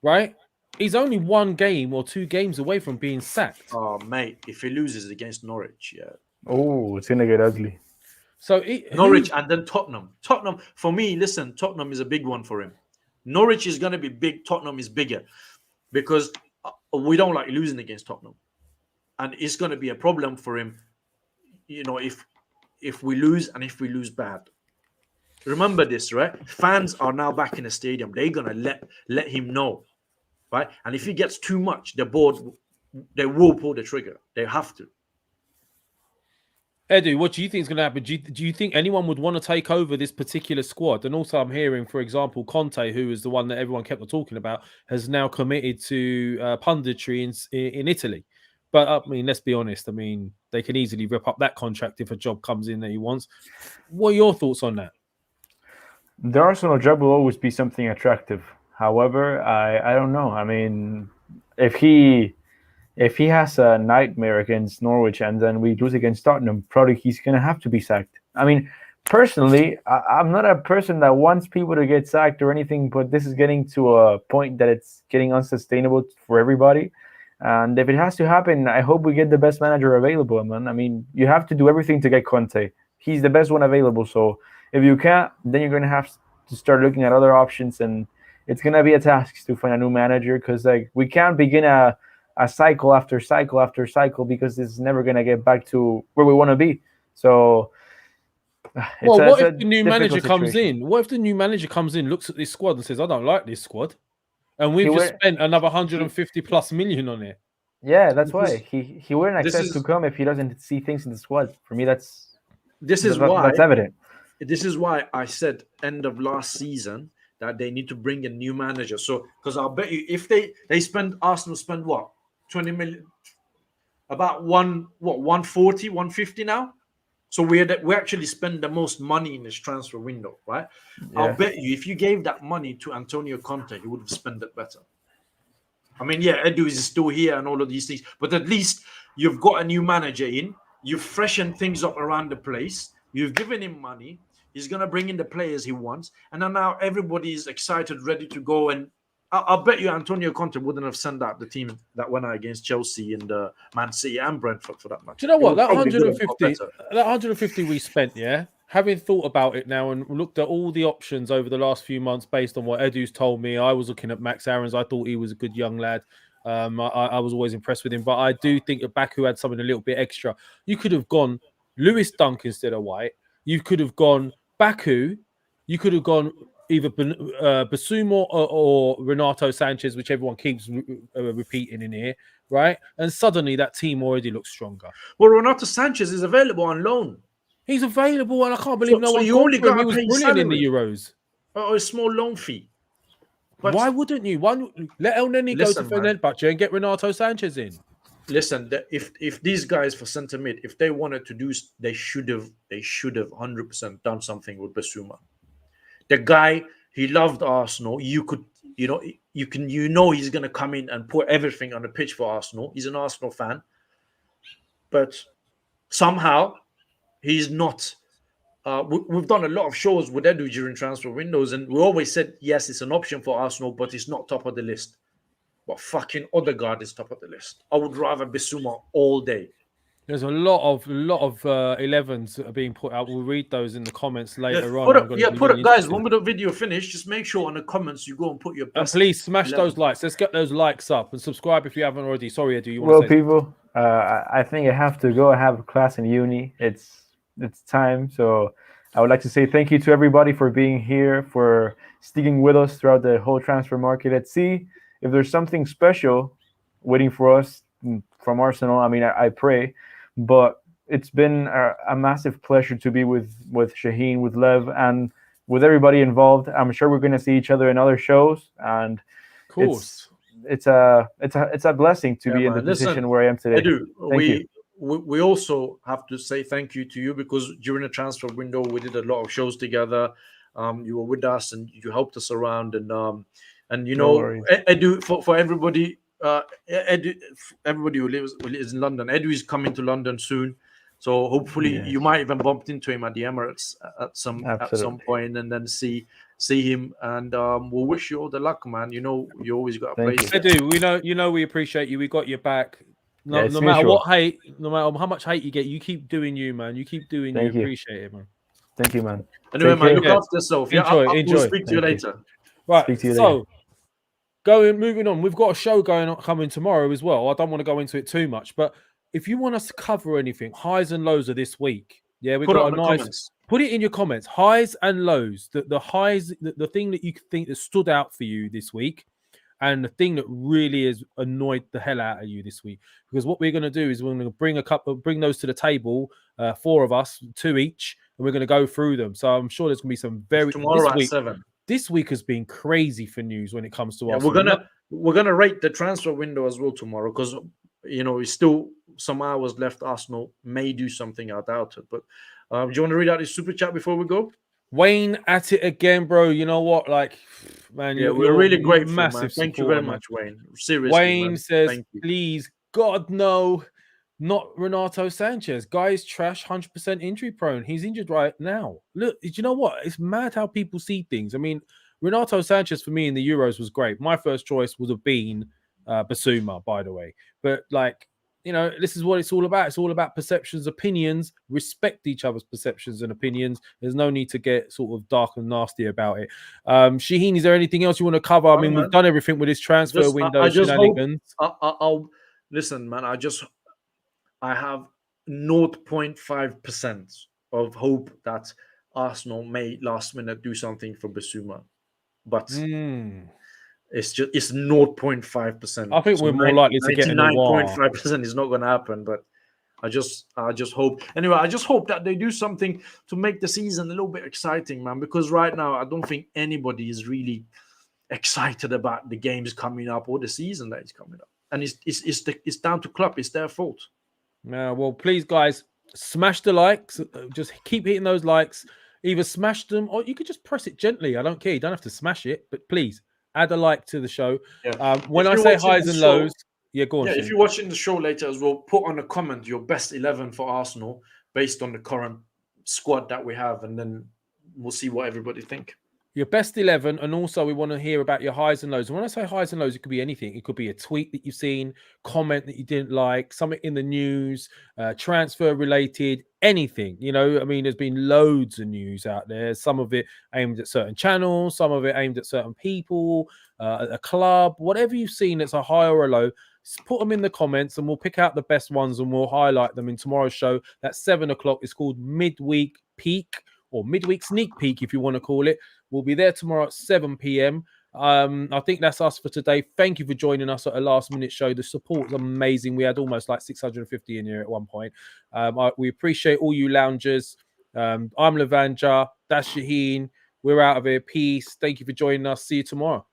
Right? He's only 1 game or 2 games away from being sacked. Oh, mate. If he loses against Norwich, yeah. Oh, it's going to get ugly. So Norwich and then Tottenham. Tottenham, for me, listen, Tottenham is a big one for him. Norwich is going to be big. Tottenham is bigger because we don't like losing against Tottenham. And it's going to be a problem for him, if we lose and if we lose bad. Remember this, right? Fans are now back in the stadium. They're going to let him know, right? And if he gets too much, the board, they will pull the trigger. They have to. Edu, what do you think is going to happen? Do you think anyone would want to take over this particular squad? And also I'm hearing, for example, Conte, who is the one that everyone kept on talking about, has now committed to punditry in Italy. But, I mean, let's be honest. I mean, they can easily rip up that contract if a job comes in that he wants. What are your thoughts on that? The Arsenal job will always be something attractive. However, I don't know. I mean, if he has a nightmare against Norwich and then we lose against Tottenham, probably he's going to have to be sacked. I mean, personally, I'm not a person that wants people to get sacked or anything, but this is getting to a point that it's getting unsustainable for everybody. And if it has to happen, I hope we get the best manager available, man. I mean, you have to do everything to get Conte. He's the best one available. So if you can't, then you're going to have to start looking at other options. And it's gonna be a task to find a new manager because like we can't begin a cycle after cycle after cycle because it's never gonna get back to where we want to be. So. Well, what if the new manager comes in? What if the new manager comes in, looks at this squad and says, "I don't like this squad," and we've just spent another 150 plus million on it? Yeah, that's why he wouldn't accept to come if he doesn't see things in the squad. For me, that's evident. This is why I said end of last season that they need to bring a new manager. So because I'll bet you if they Arsenal spend what 20 million, about 140, 150 now. So we actually spend the most money in this transfer window, right? Yeah. I'll bet you if you gave that money to Antonio Conte, he would have spent it better. I mean, yeah, Edu is still here and all of these things, but at least you've got a new manager in. You've freshened things up around the place. You've given him money. He's going to bring in the players he wants. And then now everybody is excited, ready to go. And I'll bet you Antonio Conte wouldn't have sent out the team that went out against Chelsea and Man City and Brentford for that match. Do you know what? That 150 we spent, yeah? Having thought about it now and looked at all the options over the last few months based on what Edu's told me, I was looking at Max Aarons. I thought he was a good young lad. I was always impressed with him. But I do think that Baku had something a little bit extra. You could have gone Lewis Dunk instead of White. You could have gone Baku. You could have gone either Basuma or Renato Sanchez, which everyone keeps repeating in here, right? And suddenly that team already looks stronger. Well, Renato Sanchez is available on loan. He's available, and I can't believe no one only got him. He was brilliant salary in the Euros. Or a small loan fee. But why wouldn't you? Let El Neni go to Fenerbahce and get Renato Sanchez in. Listen, if these guys for centre mid, if they wanted to do, they should have 100% done something with Basuma. The guy, he loved Arsenal. He's going to come in and put everything on the pitch for Arsenal. He's an Arsenal fan, but somehow he's not. We've done a lot of shows with Edu during transfer windows, and we always said yes, it's an option for Arsenal, but it's not top of the list. But fucking Odegaard is top of the list. I would rather Basuma all day. There's a lot of 11s that are being put out. We'll read those in the comments later on. Guys, when the video finish, just make sure on the comments you go and put your best. And please smash 11. Those likes. Let's get those likes up and subscribe if you haven't already. Sorry, Edu, you want to say people, I think I have to go. I have a class in uni. It's time. So I would like to say thank you to everybody for being here, for sticking with us throughout the whole transfer market. Let's see if there's something special waiting for us from Arsenal. I mean, I pray. But it's been a massive pleasure to be with Shaheen, with Lev, and with everybody involved. I'm sure we're going to see each other in other shows, and of course, it's a blessing to be in the position where I am today. We also have to say thank you to you because during the transfer window we did a lot of shows together. You were with us and you helped us around, and you know, Edu, for everybody. Everybody who lives in London. Edu is coming to London soon, so hopefully you might even bump into him at the Emirates at some point, and then see him. And we'll wish you all the luck, man. You know, you always got a place. Edu, we appreciate you. We got your back. No matter what hate, no matter how much hate you get, you keep doing you, man. You keep doing you. Appreciate it, man. Thank you, man. Anyway, man, look after yourself. Enjoy. We'll speak to you later. Right. Speak to you later. Moving on, we've got a show coming tomorrow as well. I don't want to go into it too much, but if you want us to cover anything, highs and lows of this week, we've got a nice. Comments. Put it in your comments. Highs and lows. The highs, the thing that you think that stood out for you this week, and the thing that really has annoyed the hell out of you this week. Because what we're going to do is we're going to bring those to the table, 4 of us, 2 each, and we're going to go through them. So I'm sure there's going to be some very tomorrow at 7. This week has been crazy for news when it comes to us. We're gonna rate the transfer window as well tomorrow because it's still some hours left. Arsenal may do something. I doubt it. But do you want to read out this super chat before we go? Wayne at it again, bro. You know what? Man, we're really grateful. Massive man. Thank you very much, Wayne. Seriously, Wayne man. says, please, God, no. Not Renato Sanchez. Guy's trash, 100% injury prone. He's injured right now. Look, you know what? It's mad how people see things. I mean, Renato Sanchez for me in the Euros was great. My first choice would have been Basuma, by the way. But you know, this is what it's all about. It's all about perceptions, opinions. Respect each other's perceptions and opinions. There's no need to get sort of dark and nasty about it. Shaheen, is there anything else you want to cover? I mean, we've done everything with this transfer window shenanigans. I'll listen, man. I have 0.5% of hope that Arsenal may last minute do something for Basuma, but it's 0.5%. I think we're more likely to get 99.5% is not going to happen, but I just hope. Anyway, I just hope that they do something to make the season a little bit exciting, man. Because right now, I don't think anybody is really excited about the games coming up or the season that is coming up. And it's down to club. It's their fault. Yeah, well, please, guys, smash the likes. Just keep hitting those likes. Either smash them or you could just press it gently. I don't care. You don't have to smash it, but please add a like to the show. Yeah. When I say highs and lows, go on. Yeah, if you're watching the show later as well, put on a comment your best 11 for Arsenal based on the current squad that we have, and then we'll see what everybody think. Your best 11, and also we want to hear about your highs and lows. And when I say highs and lows, it could be anything. It could be a tweet that you've seen, comment that you didn't like, something in the news, transfer related, anything. You know, I mean, there's been loads of news out there. Some of it aimed at certain channels, some of it aimed at certain people, a club, whatever you've seen that's a high or a low. Put them in the comments and we'll pick out the best ones and we'll highlight them in tomorrow's show. That's 7 o'clock. It's called Midweek Peak, or Midweek Sneak Peek, if you want to call it. We'll be there tomorrow at 7 p.m. I think that's us for today. Thank you for joining us at a last-minute show. The support's amazing. We had almost like 650 in here at one point. We appreciate all you loungers. I'm Lavanja. That's Shaheen. We're out of here. Peace. Thank you for joining us. See you tomorrow.